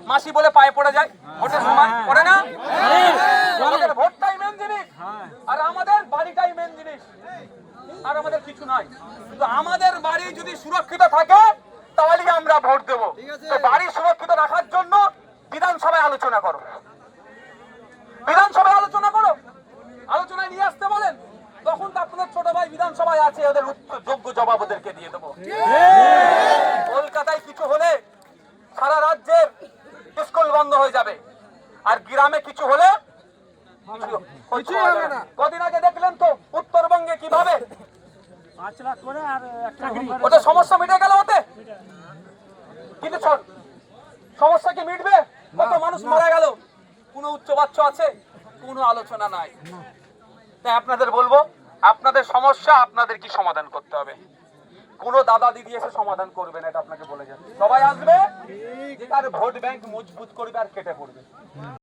মাসি বলে পায়ে পড়ে যায় ভোটের সময়, পড়ে না? আমাদের ভোটটাই মেন জিনিস, আর আমাদের বাড়িটাই মেন জিনিস, আর আমাদের কিছু নয়। কিন্তু আমাদের বাড়ি যদি সুরক্ষিত থাকে তাহলে আমরা ভোট দেবো। তো বাড়ি সুরক্ষিত রাখার জন্য বিধানসভায় আলোচনা করো, বিধানসভায় আলোচনা করো, আলোচনায় নিয়ে আসতে বলেন। তখন তো আপনাদের ছোট ভাই বিধানসভায় আছে, ওদের যোগ্য জবাব ওদেরকে দিয়ে দেবো। কলকাতায় কিছু হলে সারা রাজ্যের স্কুল বন্ধ হয়ে যাবে, আর গ্রামে কিছু হলে কদিন আগে দেখলেন তো উত্তরবঙ্গে কিভাবে ওদের সমস্যা মিটে গেল ওতে, কিন্তু সমস্যা কি মিটবে? কত মানুষ মারা গেল, কোনো উচ্চ বাচ্চা আছে? কোনো আলোচনা নাই। তাই আপনাদের বলবো, আপনাদের সমস্যা আপনাদের কি সমাধান করতে হবে। কোন দাদা দিদি এসে সমাধান করবে না, এটা আপনাকে বলে যাচ্ছে। সবাই আসবে যে তার ভোট ব্যাংক মজবুত করবে আর কেটে পড়বে।